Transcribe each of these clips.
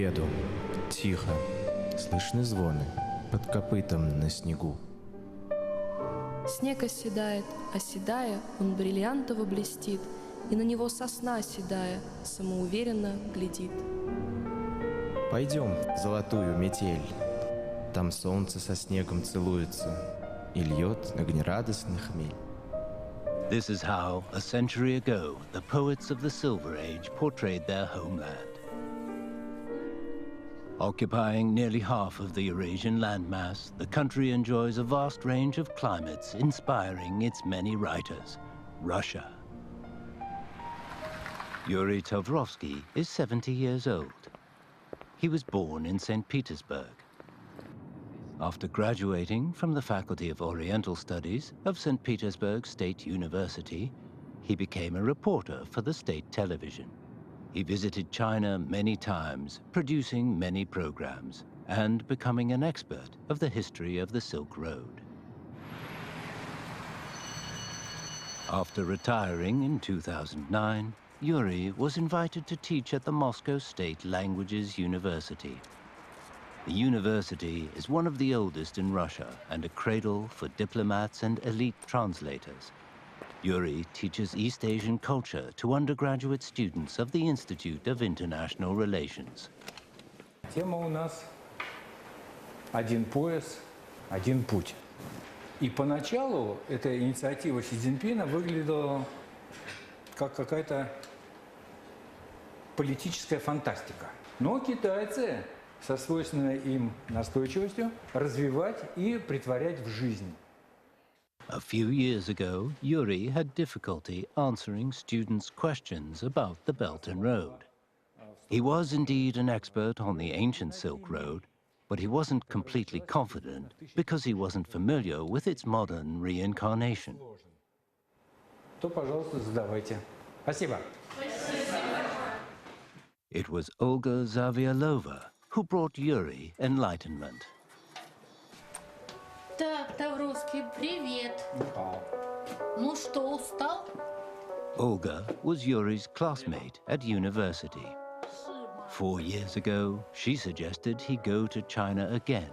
Еду. Тихо. Слышны звоны под копытом на снегу. Снег оседает, оседая, он бриллиантово блестит, и на него сосна седая самоуверенно глядит. Пойдем в золотую метель. Там солнце со снегом целуется и льет огнерадостный хмель. This is how, a century ago, the poets of the Silver Age portrayed their homeland. Occupying nearly half of the Eurasian landmass, the country enjoys a vast range of climates inspiring its many writers. Russia. Yuri Todorowsky is 70 years old. He was born in St. Petersburg. After graduating from the Faculty of Oriental Studies of St. Petersburg State University, he became a reporter for the state television. He visited China many times, producing many programs, and becoming an expert of the history of the Silk Road. After retiring in 2009, Yuri was invited to teach at the Moscow State Languages University. The university is one of the oldest in Russia and a cradle for diplomats and elite translators. Yuri teaches East Asian culture to undergraduate students of the Institute of International Relations. Тема у нас «Один пояс, один путь». И поначалу эта инициатива Си Цзиньпина выглядела как какая-то политическая фантастика. Но китайцы со свойственной им настойчивостью развивать и претворять в жизнь. A few years ago, Yuri had difficulty answering students' questions about the Belt and Road. He was indeed an expert on the ancient Silk Road, but he wasn't completely confident because he wasn't familiar with its modern reincarnation. То, пожалуйста, задавайте. Спасибо. It was Olga Zavialova who brought Yuri enlightenment. Так, Тавровский, привет. Ну что, устал? Olga was Yuri's classmate at university. 4 years ago, she suggested he go to China again,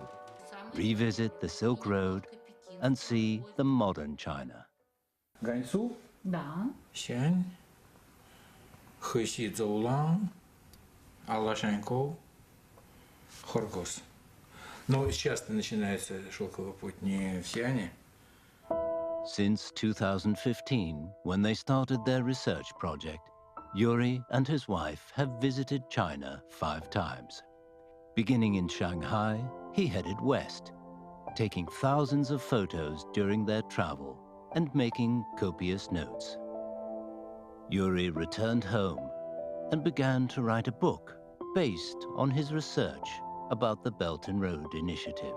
revisit the Silk Road, and see the modern China. Ганьсу, Да. Сянь, Хэси Цзоулан, Алашаньков, Хоргос. Но сейчас начинается шелковый путь не в Сиане. Since 2015, when they started their research project, Yuri and his wife have visited China 5 times. Beginning in Shanghai, he headed west, taking thousands of photos during their travel and making copious notes. Yuri returned home and began to write a book based on his research about the Belt and Road Initiative.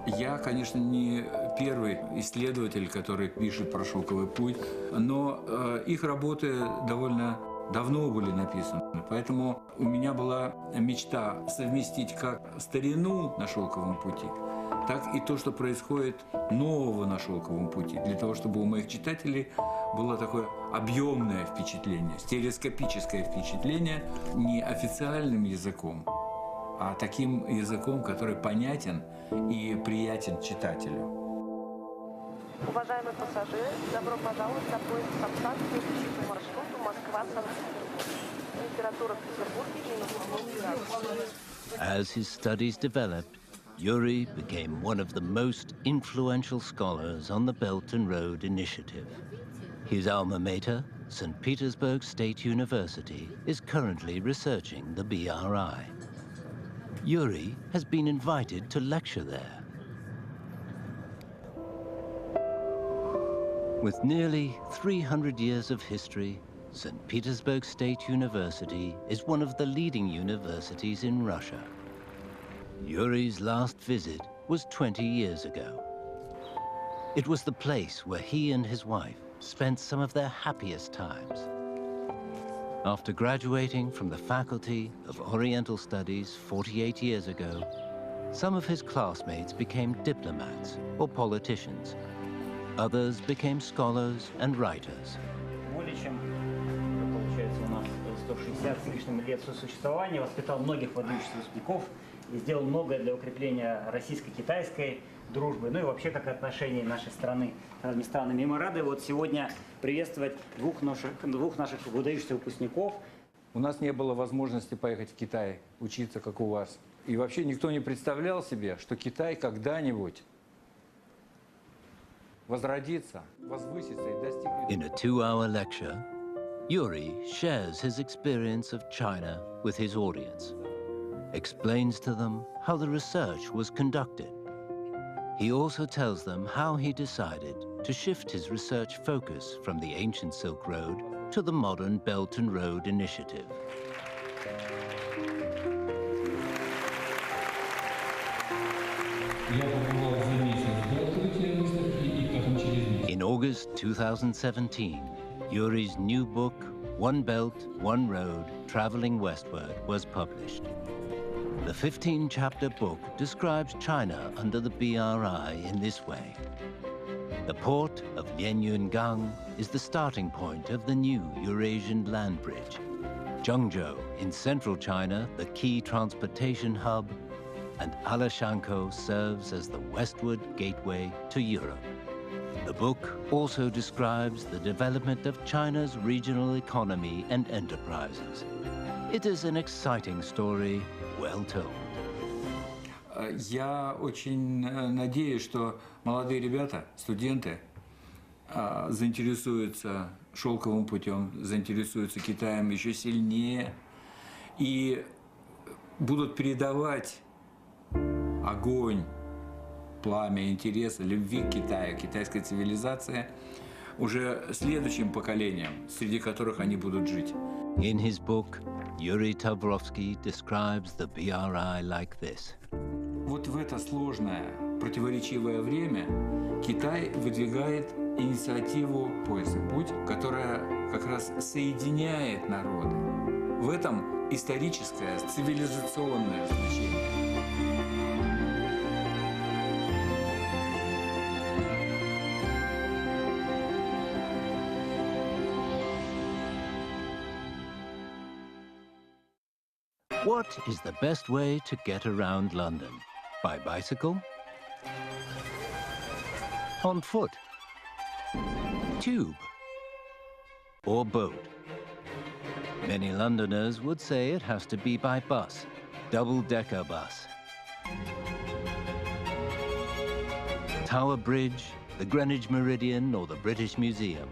Я, конечно, не первый исследователь, который пишет про шелковый путь, но их работы довольно давно были написаны. Поэтому у меня была мечта совместить как старину на шелковом пути, так и то, что происходит нового на шелковом пути, для того, чтобы у моих читателей было такое объемное впечатление, стереоскопическое впечатление не официальным языком, а таким языком, который понятен и приятен читателю. Уважаемые пассажиры, добро пожаловать на поезд Самсан к следующему маршруту Москва-Санкт-Петербург. Температура в Петербурге -8 градусов. As his studies developed, Yuri became one of the most influential scholars on the Belt and Road Initiative. His alma mater, St. Petersburg State University, is currently researching the BRI. Yuri has been invited to lecture there. With nearly 300 years of history, St. Petersburg State University is one of the leading universities in Russia. Yuri's last visit was 20 years ago. It was the place where he and his wife spent some of their happiest times. After graduating from the Faculty of Oriental Studies 48 years ago, some of his classmates became diplomats or politicians. Others became scholars and writers. Более чем, получается, у нас 160 с лишним лет сосуществования, воспитал многих выдающихся выпускников и сделал многое для укрепления российско-китайской дружбы, ну и вообще как отношений нашей страны с разными странами. И мы рады вот сегодня приветствовать двух наших выдающихся выпускников. У нас не было возможности поехать в Китай, учиться, как у вас. И вообще никто не представлял себе, что Китай когда-нибудь возродится, возвысится и достигнет... In a 2-hour lecture, Yuri shares his experience of China with his audience, explains to them how the research was conducted. He also tells them how he decided to shift his research focus from the ancient Silk Road to the modern Belt and Road Initiative. In August 2017, Yuri's new book, One Belt, One Road, Traveling Westward, was published. The 15-chapter book describes China under the BRI in this way. The port of Lianyungang is the starting point of the new Eurasian land bridge. Zhengzhou in central China, the key transportation hub, and Alashankou serves as the westward gateway to Europe. The book also describes the development of China's regional economy and enterprises. It is an exciting story, well told. Я очень надеюсь, что молодые ребята, студенты, заинтересуются шелковым путем, заинтересуются Китаем еще сильнее и будут передавать огонь, пламя интереса, любви к Китаю, китайской цивилизации уже следующим поколениям, среди которых они будут жить. In his book, Yuri Tavrovsky describes the BRI like this. Вот в это сложное, противоречивое время Китай выдвигает инициативу «Пояс и путь», которая как раз соединяет народы. В этом историческое, цивилизационное значение. What is the best way to get around London? By bicycle? On foot? Tube? Or boat? Many Londoners would say it has to be by bus, double-decker bus. Tower Bridge, the Greenwich Meridian, or the British Museum.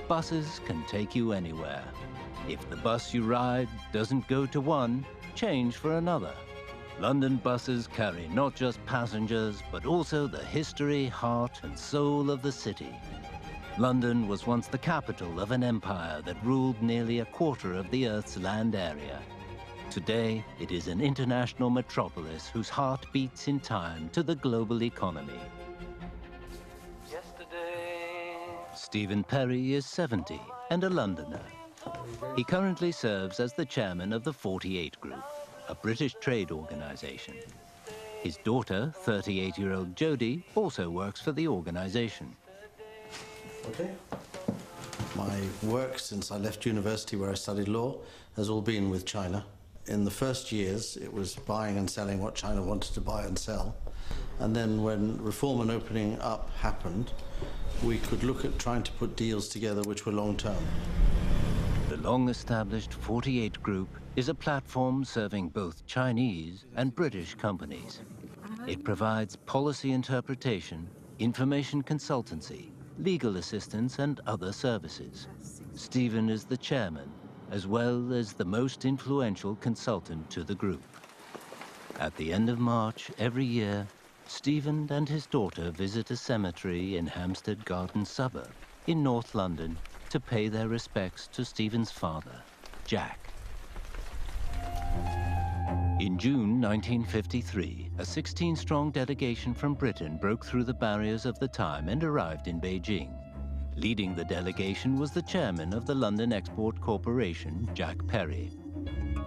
Buses can take you anywhere. If the bus you ride doesn't go to one, change for another. London buses carry not just passengers, but also the history, heart, and soul of the city. London was once the capital of an empire that ruled nearly a quarter of the Earth's land area. Today, it is an international metropolis whose heart beats in time to the global economy. Stephen Perry is 70 and a Londoner. He currently serves as the chairman of the 48 Group, a British trade organization. His daughter, 38-year-old Jodie, also works for the organization. Okay. My work since I left university where I studied law has all been with China. In the first years, it was buying and selling what China wanted to buy and sell. And then when reform and opening up happened, we could look at trying to put deals together which were long-term. The long-established 48 Group is a platform serving both Chinese and British companies. It provides policy interpretation, information consultancy, legal assistance, and other services. Stephen is the chairman, as well as the most influential consultant to the group. At the end of March every year, Stephen and his daughter visit a cemetery in Hampstead Garden suburb in North London to pay their respects to Stephen's father, Jack. In June 1953, a 16-strong delegation from Britain broke through the barriers of the time and arrived in Beijing. Leading the delegation was the chairman of the London Export Corporation, Jack Perry.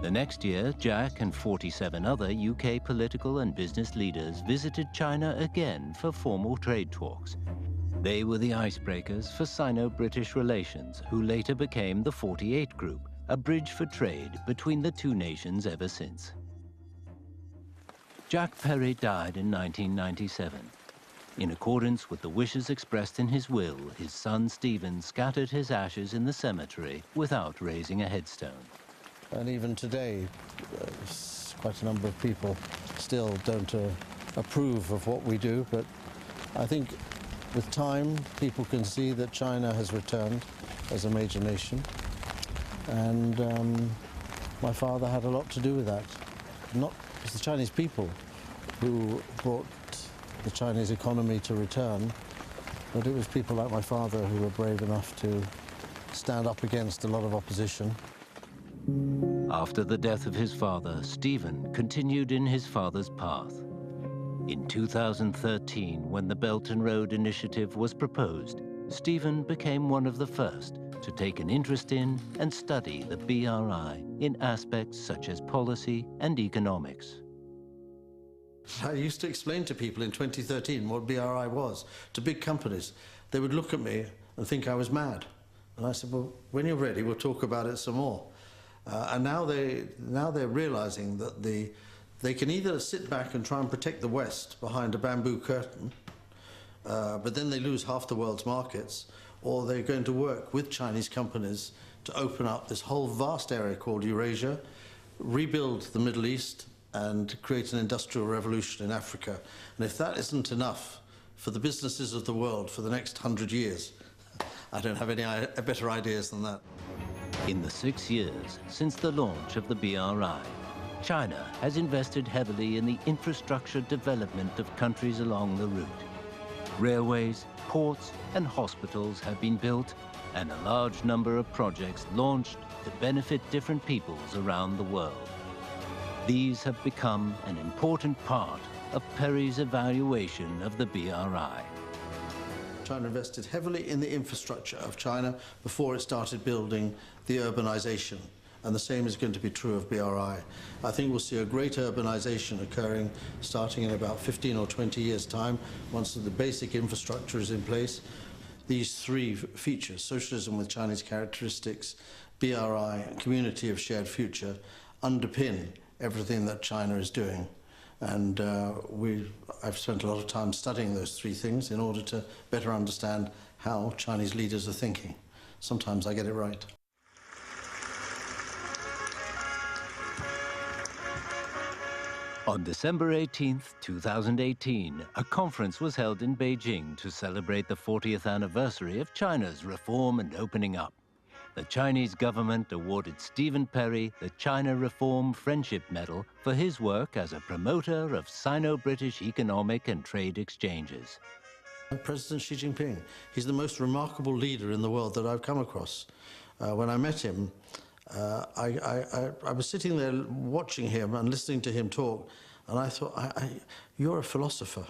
The next year, Jack and 47 other UK political and business leaders visited China again for formal trade talks. They were the icebreakers for Sino-British relations, who later became the 48 Group, a bridge for trade between the two nations ever since. Jack Perry died in 1997. In accordance with the wishes expressed in his will, his son Stephen scattered his ashes in the cemetery without raising a headstone. And even today, quite a number of people still don't approve of what we do, but I think with time, people can see that China has returned as a major nation, and my father had a lot to do with that. Not it's the Chinese people who brought the Chinese economy to return, but it was people like my father who were brave enough to stand up against a lot of opposition. After the death of his father, Stephen continued in his father's path. In 2013, when the Belt and Road Initiative was proposed, Stephen became one of the first to take an interest in and study the BRI in aspects such as policy and economics. I used to explain to people in 2013 what BRI was, to big companies. They would look at me and think I was mad. And I said, well, when you're ready, we'll talk about it some more. And now they're realizing that they can either sit back and try and protect the West behind a bamboo curtain, but then they lose half the world's markets, or they're going to work with Chinese companies to open up this whole vast area called Eurasia, rebuild the Middle East, and create an industrial revolution in Africa. And if that isn't enough for the businesses of the world for the next 100 years, I don't have any better ideas than that. In the 6 years since the launch of the BRI, China has invested heavily in the infrastructure development of countries along the route. Railways, ports, and hospitals have been built, and a large number of projects launched to benefit different peoples around the world. These have become an important part of Perry's evaluation of the BRI. China invested heavily in the infrastructure of China before it started building the urbanization, and the same is going to be true of BRI. I think we'll see a great urbanization occurring starting in about 15 or 20 years' time, once the basic infrastructure is in place. These three features, socialism with Chinese characteristics, BRI, and community of shared future, underpin everything that China is doing. And I've spent a lot of time studying those three things in order to better understand how Chinese leaders are thinking. Sometimes I get it right. On December 18, 2018, a conference was held in Beijing to celebrate the 40th anniversary of China's reform and opening up. The Chinese government awarded Stephen Perry the China Reform Friendship Medal for his work as a promoter of Sino-British economic and trade exchanges. President Xi Jinping, he's the most remarkable leader in the world that I've come across. When I met him, I was sitting there watching him and listening to him talk, and I thought, you're a philosopher.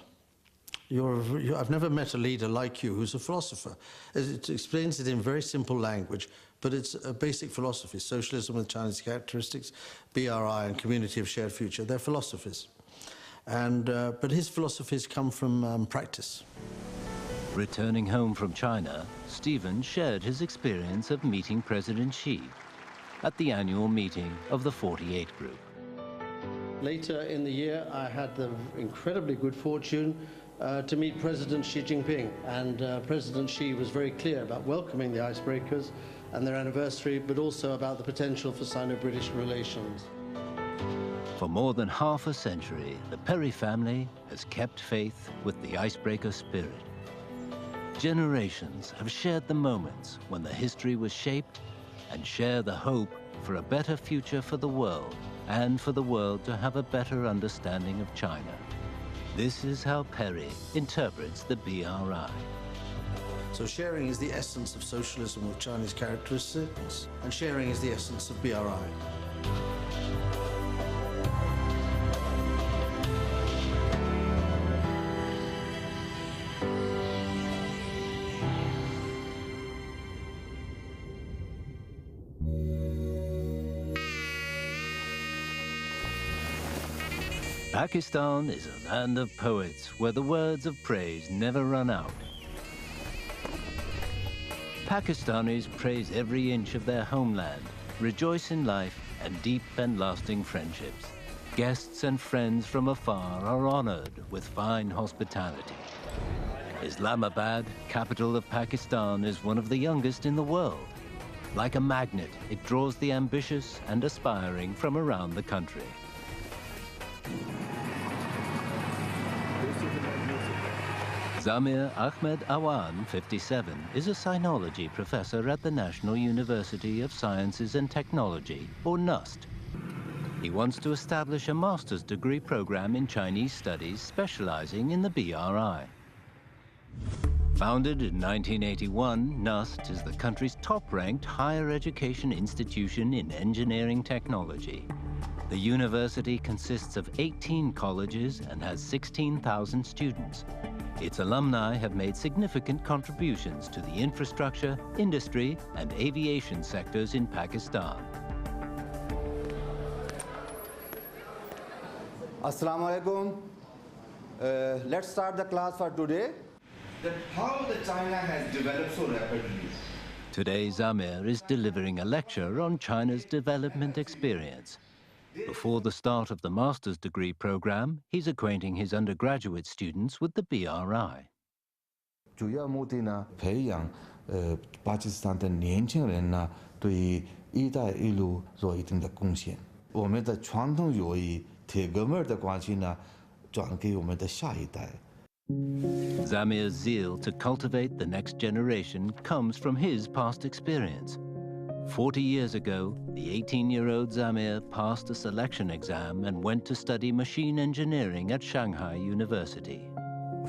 I've never met a leader like you who's a philosopher. It explains it in very simple language, but it's a basic philosophy. Socialism with Chinese characteristics, BRI and community of shared future, they're philosophies. But his philosophies come from practice. Returning home from China, Stephen shared his experience of meeting President Xi at the annual meeting of the 48 Group. Later in the year, I had the incredibly good fortune to meet President Xi Jinping, and President Xi was very clear about welcoming the icebreakers and their anniversary, but also about the potential for Sino-British relations. For more than half a century, the Perry family has kept faith with the icebreaker spirit. Generations have shared the moments when the history was shaped and share the hope for a better future for the world and for the world to have a better understanding of China. This is how Perry interprets the BRI. So sharing is the essence of socialism with Chinese characteristics, and sharing is the essence of BRI. Pakistan is a land of poets where the words of praise never run out. Pakistanis praise every inch of their homeland rejoice in life, and deep and lasting friendships. Guests and friends from afar are honored with fine hospitality. Islamabad, capital of Pakistan, is one of the youngest in the world. Like a magnet, it draws the ambitious and aspiring from around the country. Zamir Ahmed Awan, 57, is a sinology professor at the National University of Sciences and Technology, or NUST. He wants to establish a master's degree program in Chinese studies specializing in the BRI. Founded in 1981, NUST is the country's top-ranked higher education institution in engineering technology. The university consists of 18 colleges and has 16,000 students. Its alumni have made significant contributions to the infrastructure, industry, and aviation sectors in Pakistan. Assalamu alaikum. Let's start the class for today. How China has developed so rapidly. Today, Zamir is delivering a lecture on China's development experience. Before the start of the master's degree program, he's acquainting his undergraduate students with the BRI. 主要目的呢，培养巴基斯坦的年轻人呢，对“一带一路”做一定的贡献。我们的传统友谊、铁哥们的关系呢，转给我们的下一代。 Zamir's zeal to cultivate the next generation comes from his past experience. 40 years ago, the 18-year-old Zamir passed a selection exam and went to study machine engineering at Shanghai University.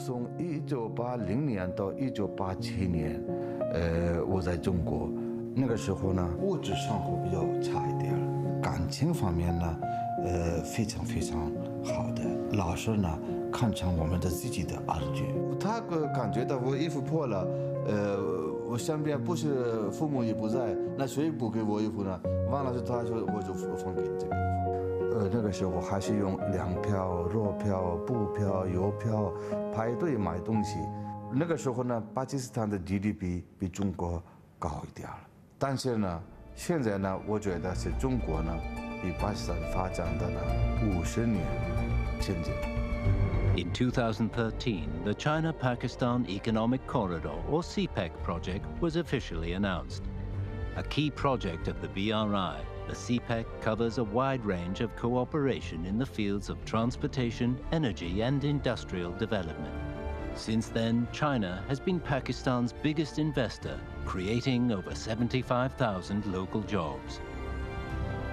从1980年到1987年，我在中国，那个时候呢，物质生活比较差一点，感情方面呢，非常非常好的。老师呢，看成我们的自己的儿女。他感觉到我衣服破了，我身边不是父母也不在，那谁补给我衣服呢？忘了是他说，我就分给这个衣服。那个时候还是用粮票、肉票、布票、邮票排队买东西。那个时候呢，巴基斯坦的 GDP 比中国高一点了。但是呢，现在呢，我觉得是中国呢比巴基斯坦发展的呢50年前进。 In 2013, the China-Pakistan Economic Corridor, or CPEC project, was officially announced. A key project of the BRI, the CPEC covers a wide range of cooperation in the fields of transportation, energy, and industrial development. Since then, China has been Pakistan's biggest investor, creating over 75,000 local jobs.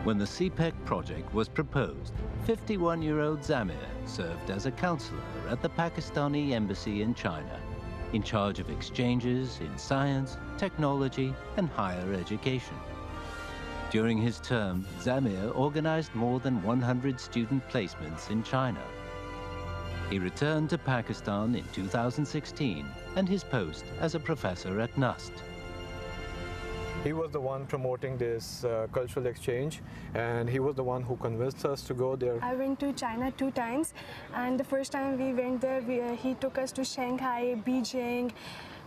When the CPEC project was proposed, 51-year-old Zamir served as a counselor at the Pakistani embassy in China, in charge of exchanges in science, technology, and higher education. During his term, Zamir organized more than 100 student placements in China. He returned to Pakistan in 2016 and his post as a professor at NUST. He was the one promoting this cultural exchange, and he was the one who convinced us to go there. I went to China 2 times, and the first time we went there, he took us to Shanghai, Beijing,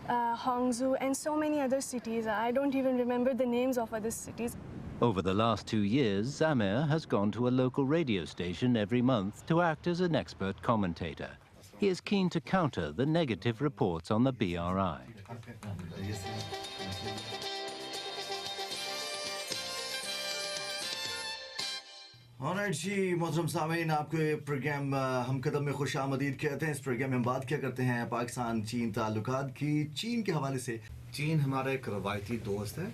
Hangzhou, and so many other cities. I don't even remember the names of other cities. Over the last 2 years, Zamir has gone to a local radio station every month to act as an expert commentator. He is keen to counter the negative reports on the BRI. Alright ji मोहतरम सामीन आपके programme हम कदम में खुश आमदीद कहते हैं। इस programme में हम बात क्या करते हैं पाकिस्तान चीन ताल्लुकात की। चीन के हवाले से चीन हमारा एक रवायती दोस्त है।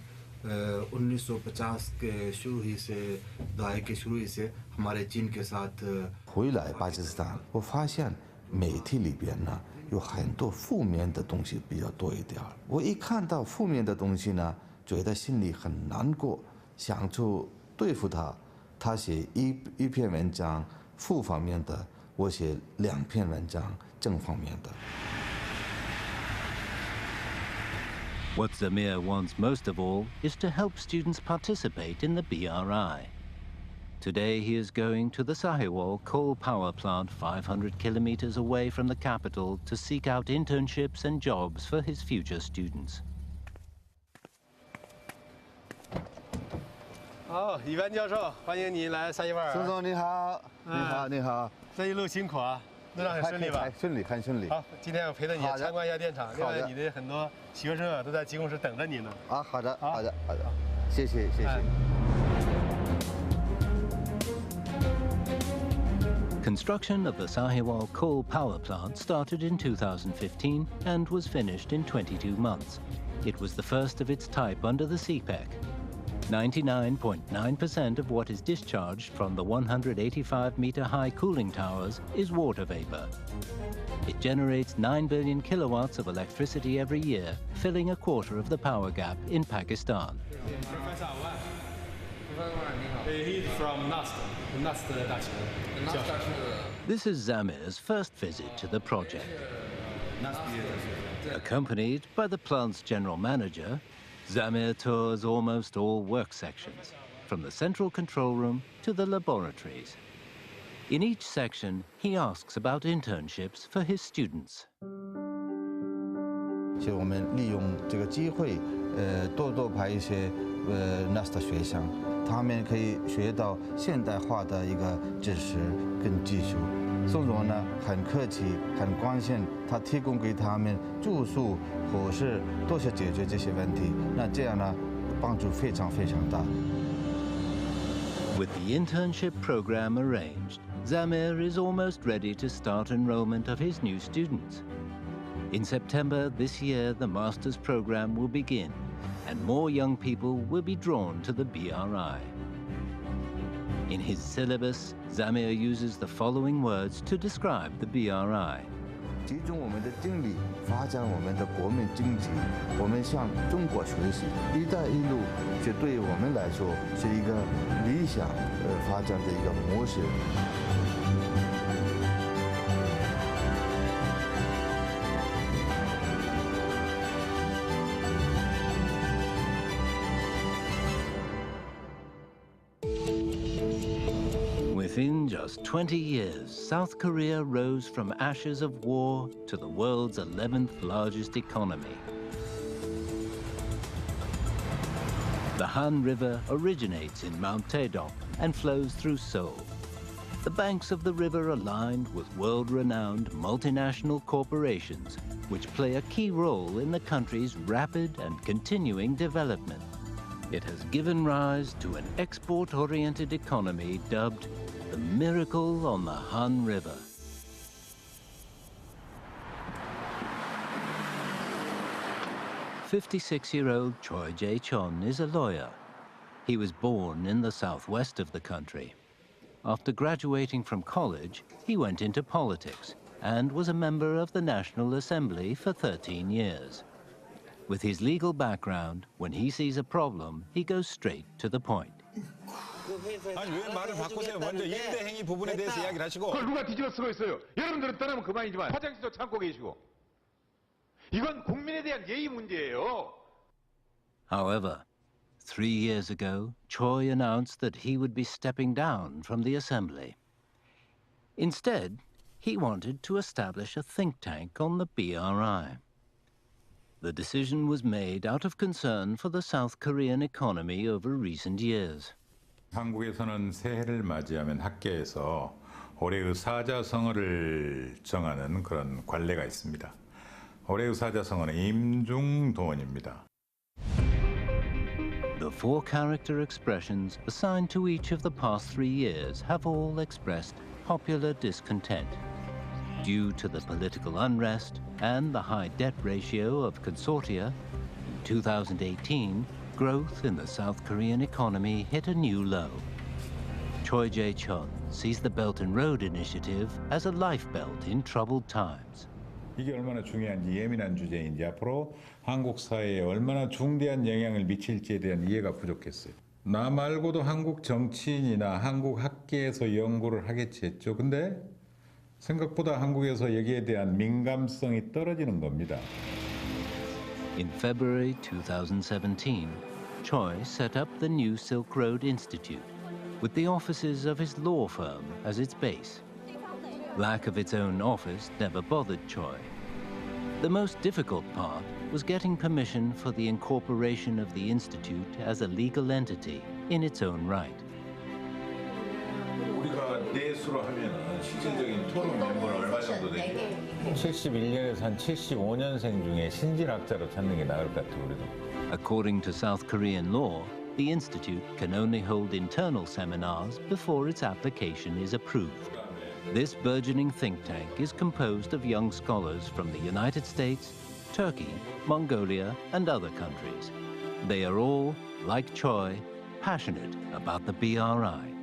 1950 के शुरू ही से दाए के शुरू ही से हमारे चीन के साथ 回来巴基斯坦，我发现媒体里边呢有很多负面的东西比较多一点。我一看到负面的东西呢，觉得心里很难过，想去对付他。 他写一篇文章负方面的，我写2篇文章正方面的。 What Zamir wants most of all is to help students participate in the BRI. Today he is going to the Sahiwal coal power plant 500 kilometers away from the capital to seek out internships and jobs for his future students. 好，一帆教授，欢迎您来三一万。孙总你好，你好，你好。这一路辛苦啊，路上很顺利吧？顺利，很顺利。好，今天我陪着你参观一下电厂，另外你的很多学生啊都在机工室等着你呢。啊，好的，好的，好的，谢谢，谢谢。Construction of the Sahiwal coal power plant started in 2015 and was finished in 22 months. It was the first of its type under the CPEC. 99.9% of what is discharged from the 185-meter-high cooling towers is water vapor. It generates 9 billion kilowatts of electricity every year, filling a quarter of the power gap in Pakistan. Professor Wan. He's from NAST. This is Zamir's first visit to the project. Accompanied by the plant's general manager, Zamir tours almost all work sections, from the central control room to the laboratories. In each section, he asks about internships for his students. 其实我们利用这个机会，多派一些NAST 学生，他们可以学到现代化的一个知识跟技术。宋总呢很客气，很关心，他提供给他们住宿、伙食都是解决这些问题。那这样呢，帮助非常非常大。With the internship program arranged, Zamir is almost ready to start enrollment of his new students. In September this year, the master's program will begin, and more young people will be drawn to the BRI. In his syllabus, Zamir uses the following words to describe the BRI. 集中我们的精力，发展我们的国民经济。我们向中国学习，“一带一路”这对我们来说是一个理想发展的一个模式。Within just 20 years, South Korea rose from ashes of war to the world's 11th largest economy. The Han River originates in Mount Taedong and flows through Seoul. The banks of the river are lined with world-renowned multinational corporations, which play a key role in the country's rapid and continuing development. It has given rise to an export-oriented economy dubbed the miracle on the Han River. "56-year-old Choi Jae-chon is a lawyer. He was born in the southwest of the country. After graduating from college, he went into politics and was a member of the National Assembly for 13 years. With his legal background, when he sees a problem, he goes straight to the point. 아니 왜 말을 바꾸세요? 먼저 임대 행위 부분에 대해서 이야기를 하시고. 그걸 누가 뒤집어 쓰고 있어요? 여러분들은 떠나면 그만이지만 화장실도 참고 계시고. 이건 국민에 대한 예의 문제예요. However, 3 years ago, Choi announced that he would be stepping down from the assembly. Instead, he wanted to establish a think tank on the BRI. The decision was made out of concern for the South Korean economy over recent years. 한국에서는 새해를 맞이하면 학계에서 올해의 사자성어를 정하는 그런 관례가 있습니다. 올해의 사자성어는 임중도원입니다. The 4 character expressions assigned to each of the past 3 years have all expressed popular discontent. Due to the political unrest and the high debt ratio of consortia, in 2018, growth in the South Korean economy hit a new low. Choi Jae-chon sees the Belt and Road Initiative as a lifebelt in troubled times. 이게 얼마나 중요한지 예민한 주제인지 앞으로 한국 사회에 얼마나 중대한 영향을 미칠지에 대한 이해가 부족했어요. 나 말고도 한국 정치인이나 한국 학계에서 연구를 하겠지 했죠. 근데 생각보다 한국에서 여기에 대한 민감성이 떨어지는 겁니다. In February 2017, Choi set up the new Silk Road Institute, with the offices of his law firm as its base. Lack of its own office never bothered Choi. The most difficult part was getting permission for the incorporation of the institute as a legal entity in its own right. 우리가 내수로 하면은 실질적인 토론 멤버는 얼마 정도 되죠? 71년에서 한 75년생 중에 신진학자로 찾는 게 나을 것 같아요, 우리도. According to South Korean law, the institute can only hold internal seminars before its application is approved. This burgeoning think tank is composed of young scholars from the United States, Turkey, Mongolia, and other countries. They are all, like Choi, passionate about the BRI.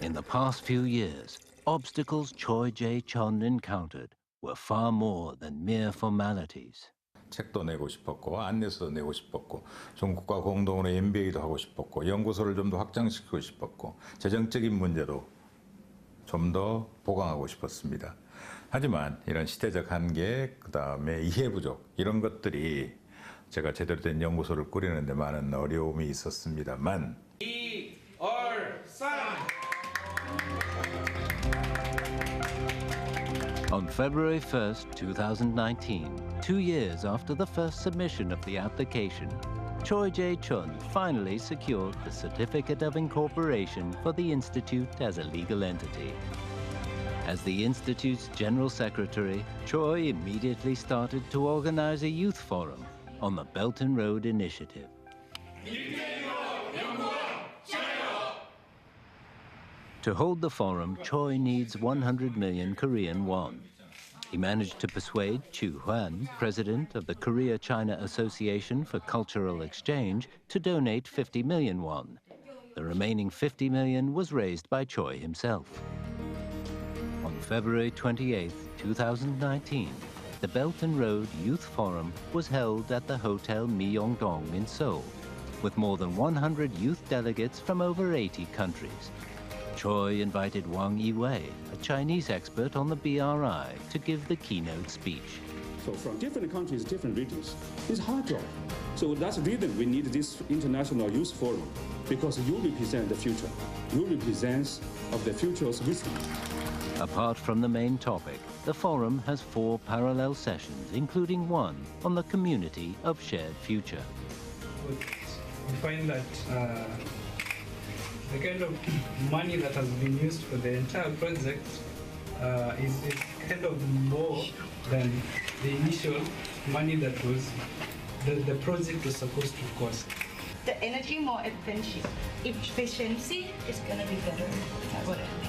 In the past few years, obstacles Choi Jae-chun encountered were far more than mere formalities. 책도 내고 싶었고 안내서도 내고 싶었고 중국과 공동으로 MBA도 하고 싶었고 연구소를 좀 더 확장시키고 싶었고 재정적인 문제도 좀 더 보강하고 싶었습니다. 하지만 이런 시대적 한계, 그다음에 이해 부족 이런 것들이 제가 제대로 된 연구소를 꾸리는 데 많은 어려움이 있었습니다만 On February 1st, 2019, 2 years after the first submission of the application, Choi Jae-chun finally secured the Certificate of Incorporation for the Institute as a legal entity. As the Institute's General Secretary, Choi immediately started to organize a youth forum on the Belt and Road Initiative. To hold the forum, Choi needs 100 million Korean won. He managed to persuade Chu Hwan, president of the Korea-China Association for Cultural Exchange, to donate 50 million won. The remaining 50 million was raised by Choi himself. On February 28, 2019, the Belt and Road Youth Forum was held at the Hotel Myeongdong in Seoul, with more than 100 youth delegates from over 80 countries. Choi invited Wang Yiwei, a Chinese expert on the BRI, to give the keynote speech. So from different countries, different regions, it's hard job. So that's the reason we need this International Youth Forum, because you represent the future. You represent of the future's wisdom. Apart from the main topic, the forum has 4 parallel sessions, including one on the community of shared future. We find that the kind of money that has been used for the entire project is kind of more than the initial money that was the project was supposed to cost. The energy more efficiency is going to be better.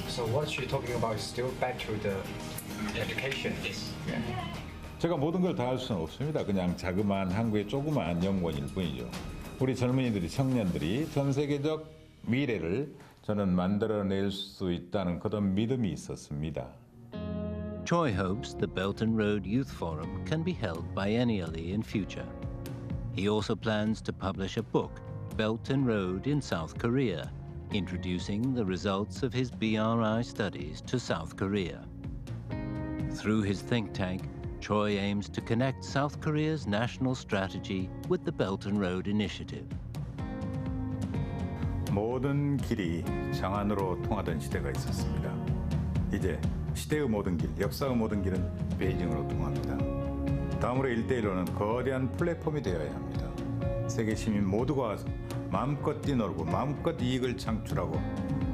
So what you're talking about is still back to the education. Yes. Yeah. 제가 모든 걸 다 할 수는 없습니다. 그냥 자그마한 한국의 조그마한 연구원일 뿐이죠. 우리 젊은이들이, 청년들이 전 세계적 미래를 저는 만들어낼 수 있다는 그런 믿음이 있었습니다. Choi hopes the Belt and Road Youth Forum can be held biennially in future. He also plans to publish a book, Belt and Road in South Korea, introducing the results of his BRI studies to South Korea. Through his think tank, Choi aims to connect South Korea's national strategy with the Belt and Road Initiative. 모든 길이 장안으로 통하던 시대가 있었습니다. 이제 시대의 모든 길, 역사의 모든 길은 베이징으로 통합니다. 다음으로 1대1로는 거대한 플랫폼이 되어야 합니다. 세계 시민 모두가 와서 마음껏 뛰놀고 마음껏 이익을 창출하고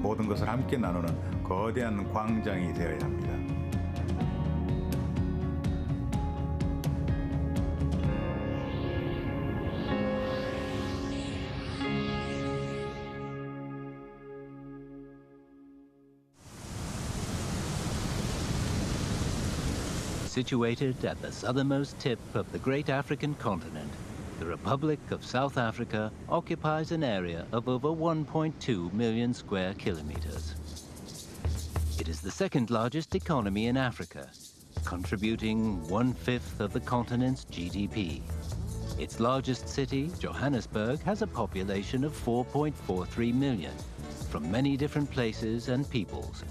모든 것을 함께 나누는 거대한 광장이 되어야 합니다. Situated at the southernmost tip of the great African continent, the Republic of South Africa occupies an area of over 1.2 million square kilometers. It is the second largest economy in Africa, contributing 1/5 of the continent's GDP. Its largest city, Johannesburg, has a population of 4.43 million, from many different places and peoples.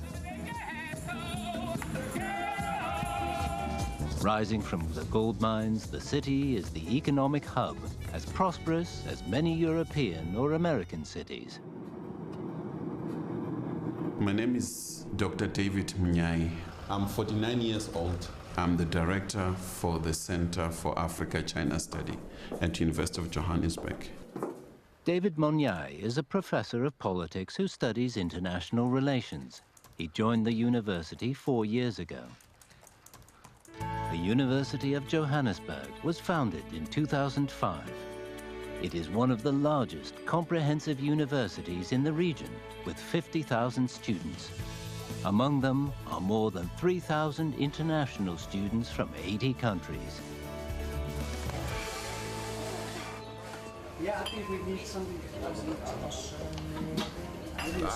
Rising from the gold mines, the city is the economic hub, as prosperous as many European or American cities. My name is Dr. David Mnyai. I'm 49 years old. I'm the director for the Center for Africa-China Study at University of Johannesburg. David Monyai is a professor of politics who studies international relations. He joined the university 4 years ago. The University of Johannesburg was founded in 2005. It is one of the largest comprehensive universities in the region, with 50,000 students. Among them are more than 3,000 international students from 80 countries. Yeah, I think we need something.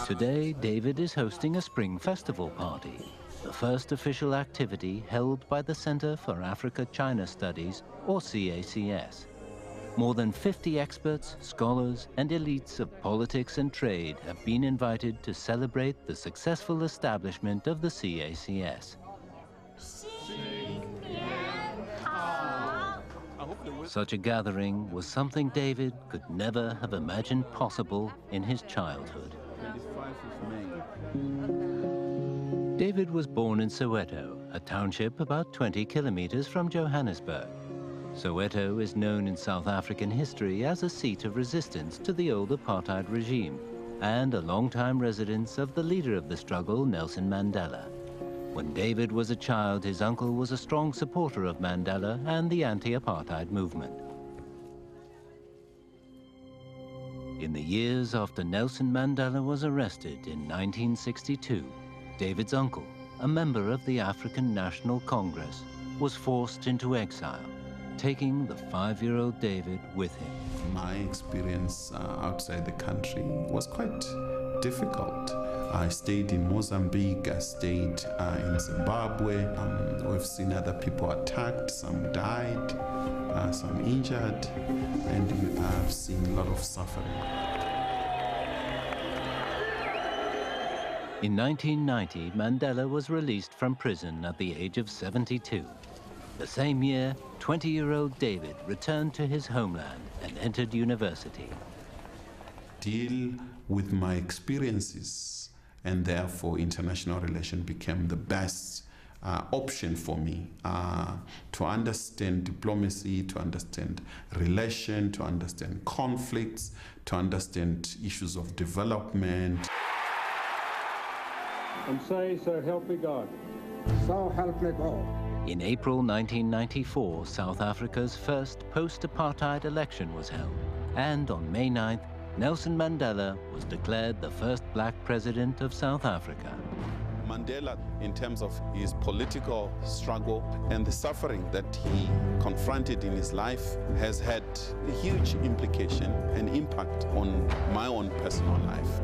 Today, David is hosting a spring festival party, the first official activity held by the Center for Africa-China Studies, or CACS. More than 50 experts, scholars, and elites of politics and trade have been invited to celebrate the successful establishment of the CACS. Such a gathering was something David could never have imagined possible in his childhood. David was born in Soweto, a township about 20 kilometers from Johannesburg. Soweto is known in South African history as a seat of resistance to the old apartheid regime and a long-time residence of the leader of the struggle, Nelson Mandela. When David was a child, his uncle was a strong supporter of Mandela and the anti-apartheid movement. In the years after Nelson Mandela was arrested in 1962, David's uncle, a member of the African National Congress, was forced into exile, taking the 5-year-old David with him. My experience outside the country was quite difficult. I stayed in Mozambique, I stayed in Zimbabwe. We've seen other people attacked, some died, some injured, and I've seen a lot of suffering. In 1990, Mandela was released from prison at the age of 72. The same year, 20-year-old David returned to his homeland and entered university. Deal with my experiences, and therefore international relations became the best option for me to understand diplomacy, to understand relation, to understand conflicts, to understand issues of development. And say, so help me God. So help me God. In April 1994, South Africa's first post-apartheid election was held, and on May 9th, Nelson Mandela was declared the first black president of South Africa. Mandela, in terms of his political struggle and the suffering that he confronted in his life, has had a huge implication and impact on my own personal life.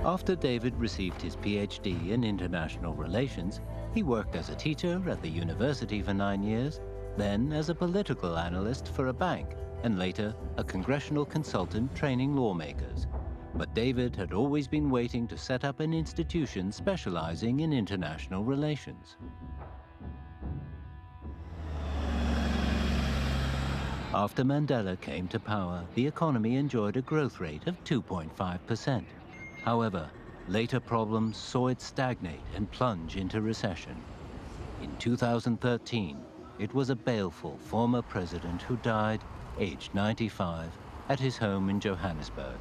After David received his PhD in international relations, he worked as a teacher at the university for 9 years, then as a political analyst for a bank, and later a congressional consultant training lawmakers. But David had always been waiting to set up an institution specializing in international relations. After Mandela came to power, the economy enjoyed a growth rate of 2.5%. However, later problems saw it stagnate and plunge into recession. In 2013, it was a baleful former president who died, aged 95, at his home in Johannesburg.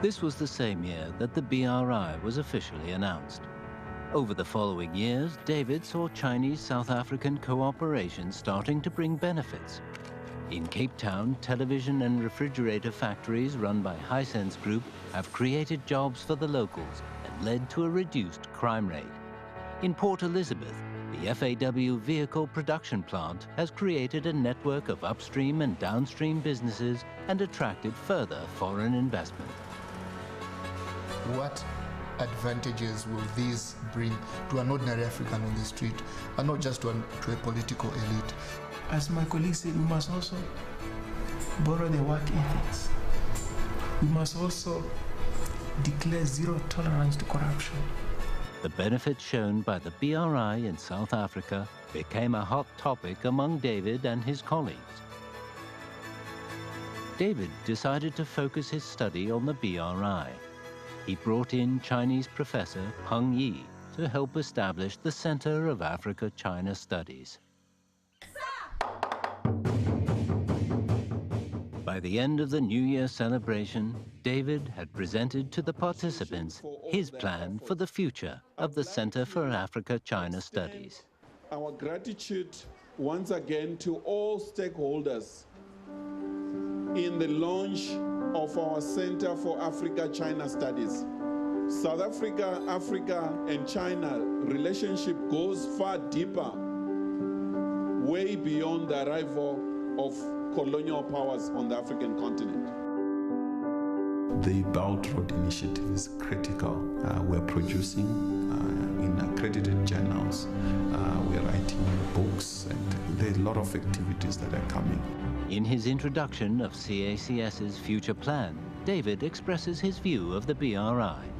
This was the same year that the BRI was officially announced. Over the following years, David saw Chinese-South African cooperation starting to bring benefits. In Cape Town, television and refrigerator factories run by Hisense Group have created jobs for the locals and led to a reduced crime rate. In Port Elizabeth, the FAW vehicle production plant has created a network of upstream and downstream businesses and attracted further foreign investment. What advantages will these bring to an ordinary African on the street, and not just to a political elite? As my colleague said, we must also borrow the work ethics. We must also declare zero tolerance to corruption. The benefits shown by the BRI in South Africa became a hot topic among David and his colleagues. David decided to focus his study on the BRI. He brought in Chinese professor Peng Yi to help establish the Center of Africa-China Studies. By By the end of the New Year celebration, David had presented to the participants his plan for the future of the Center for Africa-China Studies. Our gratitude once again to all stakeholders in the launch of our Center for Africa-China Studies. South Africa, Africa, and China relationship goes far deeper, way beyond the arrival of colonial powers on the African continent. The Belt Road Initiative is critical. We're producing in accredited journals, we're writing books, and there are a lot of activities that are coming. In his introduction of CACS's future plan, David expresses his view of the BRI.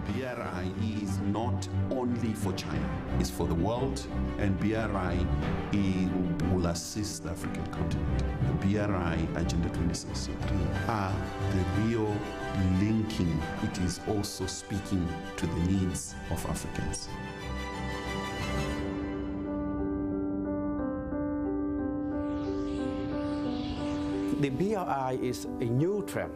BRI is not only for China, it's for the world, and BRI will assist the African continent. The BRI Agenda 2063 are the real linking. It is also speaking to the needs of Africans. The BRI is a new trend,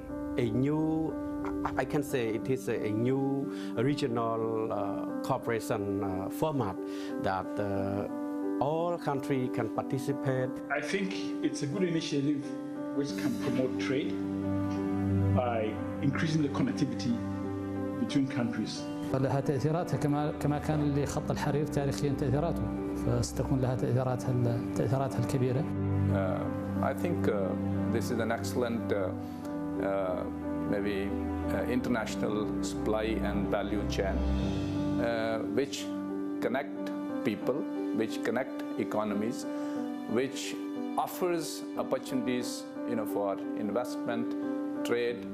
I can say it is a new regional cooperation format that all countries can participate. I think it's a good initiative which can promote trade by increasing the connectivity between countries. لها تأثيراتها كما كان لخط الحرير تاريخيا تأثيراته، فستكون لها تأثيراتها الكبيرة. I think this is an excellent maybe international supply and value chain which connect people, which connect economies, which offers opportunities for investment, trade,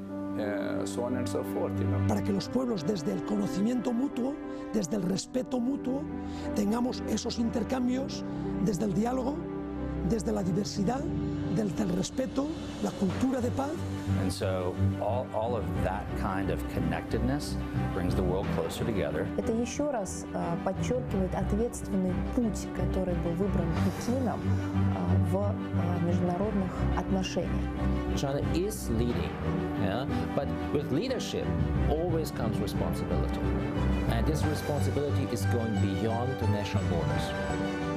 so on and so forth. Para que los pueblos desde el conocimiento mutuo, desde el respeto mutuo, tengamos esos intercambios desde el diálogo, desde la diversidad, desde el respeto, la cultura de paz. And so all of that kind of connectedness brings the world closer together. Это еще раз подчеркивает ответственный путь, который был выбран Пекином в международных отношениях. China is leading, but with leadership always comes responsibility. And this responsibility is going beyond the national borders.